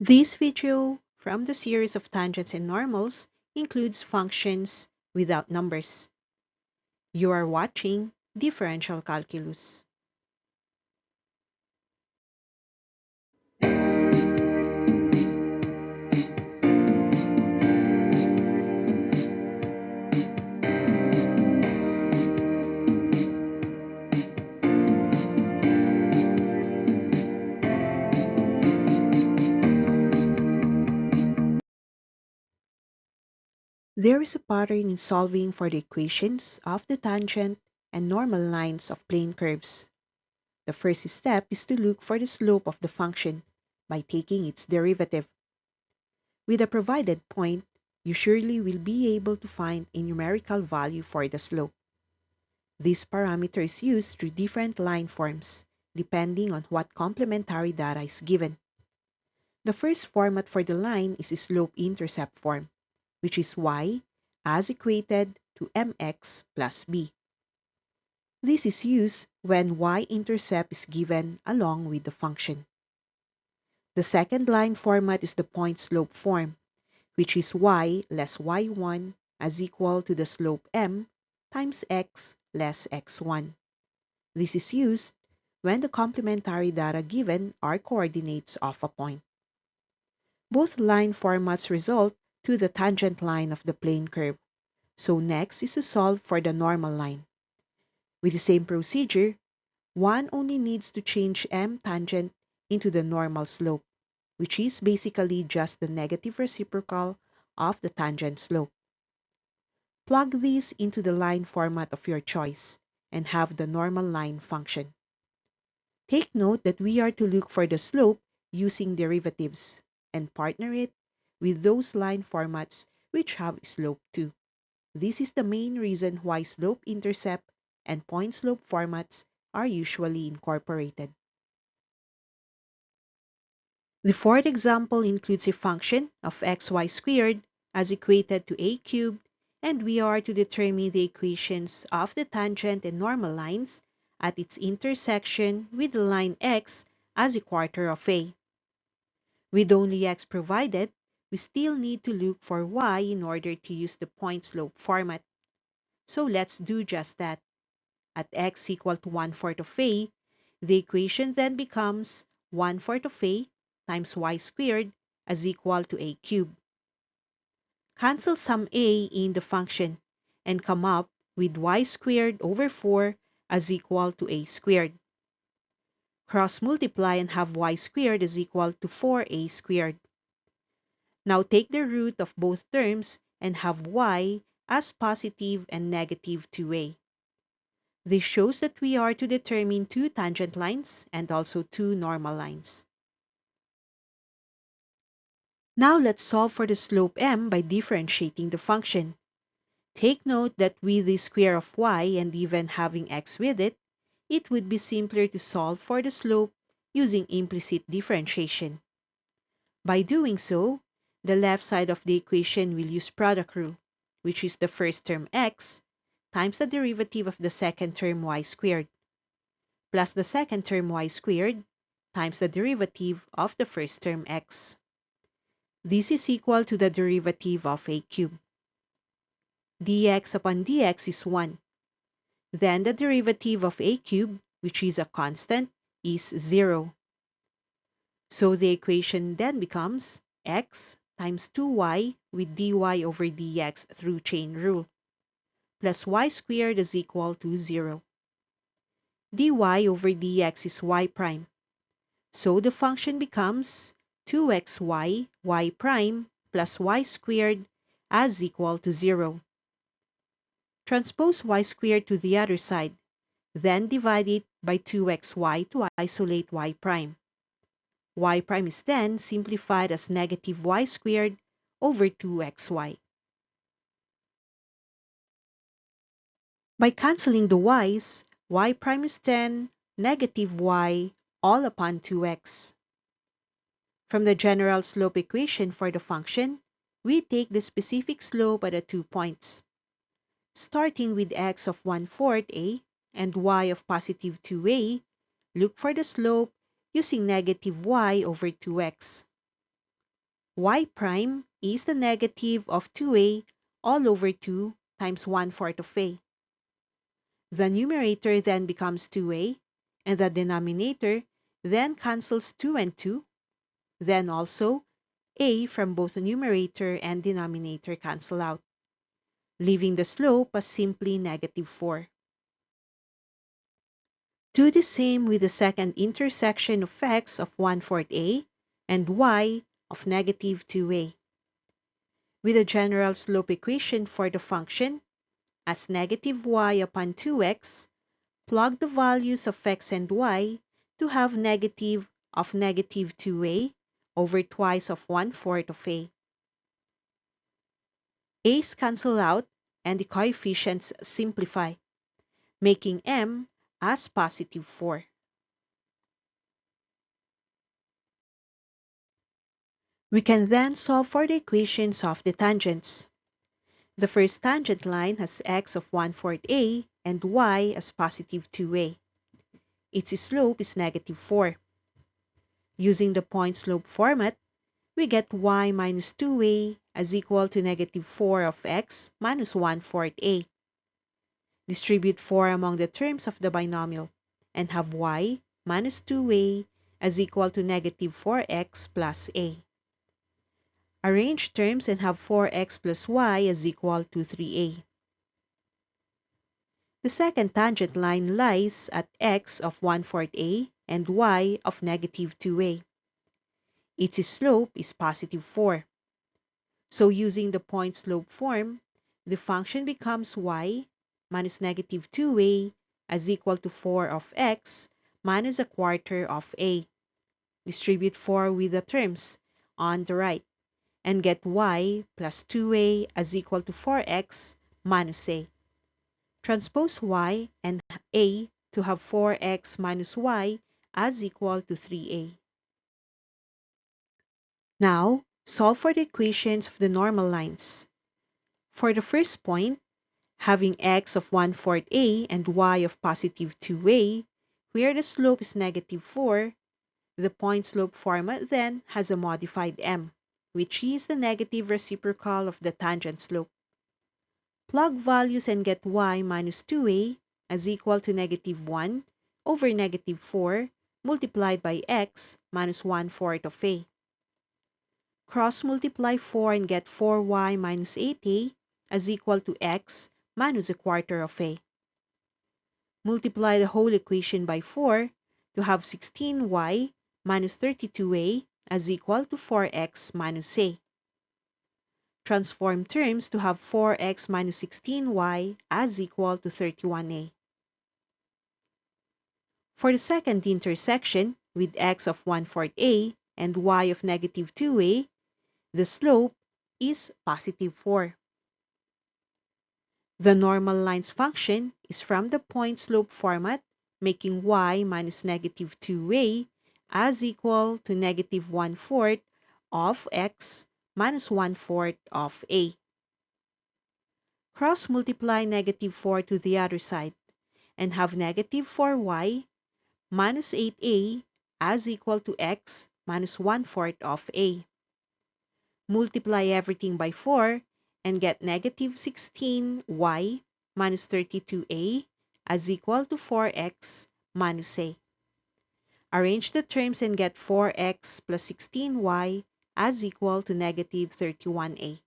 This video from the series of tangents and normals includes functions without numbers. You are watching differential calculus. There is a pattern in solving for the equations of the tangent and normal lines of plane curves. The first step is to look for the slope of the function by taking its derivative. With a provided point, you surely will be able to find a numerical value for the slope. This parameter is used through different line forms, depending on what complementary data is given. The first format for the line is a slope-intercept form, which is y as equated to mx plus b. This is used when y-intercept is given along with the function. The second line format is the point-slope form, which is y less y1 as equal to the slope m times x less x1. This is used when the complementary data given are coordinates of a point. Both line formats result to the tangent line of the plane curve. So next is to solve for the normal line. With the same procedure, one only needs to change m tangent into the normal slope, which is basically just the negative reciprocal of the tangent slope. Plug these into the line format of your choice and have the normal line function. Take note that we are to look for the slope using derivatives and partner it with those line formats which have slope too. This is the main reason why slope-intercept and point-slope formats are usually incorporated. The fourth example includes a function of xy squared as equated to a cubed, and we are to determine the equations of the tangent and normal lines at its intersection with the line x as a quarter of a. With only x provided, we still need to look for y in order to use the point-slope format. So let's do just that. At x equal to 1/4 of a, the equation then becomes 1/4 of a times y squared as equal to a cubed. Cancel some a in the function and come up with y squared over 4 as equal to a squared. Cross multiply and have y squared is equal to 4a squared. Now take the root of both terms and have y as positive and negative 2a. This shows that we are to determine two tangent lines and also two normal lines. Now let's solve for the slope m by differentiating the function. Take note that with the square of y and even having x with it, it would be simpler to solve for the slope using implicit differentiation. By doing so, the left side of the equation will use product rule, which is the first term x times the derivative of the second term y squared, plus the second term y squared times the derivative of the first term x. This is equal to the derivative of a cubed. Dx upon dx is 1. Then the derivative of a cubed, which is a constant, is 0. So the equation then becomes x times 2y with dy over dx through chain rule, plus y squared is equal to 0. dy over dx is y prime. So the function becomes 2xy y prime plus y squared as equal to 0. Transpose y squared to the other side, then divide it by 2xy to isolate y prime. Y prime is then simplified as negative y squared over 2xy. By canceling the y's, y prime is then negative y all upon 2x. From the general slope equation for the function, we take the specific slope at the 2 points. Starting with x of 1/4 a and y of positive 2a, look for the slope using negative y over 2x. y prime is the negative of 2a all over 2 times 1/4 of a. The numerator then becomes 2a, and the denominator then cancels 2 and 2. Then also, a from both the numerator and denominator cancel out, leaving the slope as simply -4. Do the same with the second intersection of x of 1/4 a and y of -2a. With a general slope equation for the function as -y upon 2x, plug the values of x and y to have negative of -2a over twice of 1/4 of a. A's cancel out and the coefficients simplify, making m as +4. We can then solve for the equations of the tangents. The first tangent line has x of 1/4 a and y as +2a. Its slope is -4. Using the point slope format, we get y minus 2a as equal to -4 of x minus 1/4 a. Distribute 4 among the terms of the binomial and have y minus 2a as equal to -4x plus a. Arrange terms and have 4x plus y as equal to 3a. The second tangent line lies at x of 1/4 a and y of -2a. Its slope is +4. So using the point slope form, the function becomes y minus -2a as equal to 4 of x minus 1/4 of a. Distribute 4 with the terms on the right and get y plus 2a as equal to 4x minus a. Transpose y and a to have 4x minus y as equal to 3a. Now, solve for the equations of the normal lines. For the first point, having x of 1/4 a and y of +2a, where the slope is -4, the point slope format then has a modified m, which is the negative reciprocal of the tangent slope. Plug values and get y minus 2a as equal to -1 over -4 multiplied by x minus 1/4 of a. Cross multiply 4 and get 4y minus 8a as equal to x minus 1/4 of a. Multiply the whole equation by 4 to have 16y minus 32a as equal to 4x minus a. Transform terms to have 4x minus 16y as equal to 31a. For the second intersection with x of 1/4 a and y of -2a, the slope is +4. The normal lines function is from the point slope format, making y minus -2a as equal to -1/4 of x minus 1/4 of a. Cross multiply -4 to the other side and have -4y minus 8a as equal to x minus 1/4 of a. Multiply everything by 4 and get -16y minus 32a as equal to 4x minus a. Arrange the terms and get 4x plus 16y as equal to -31a.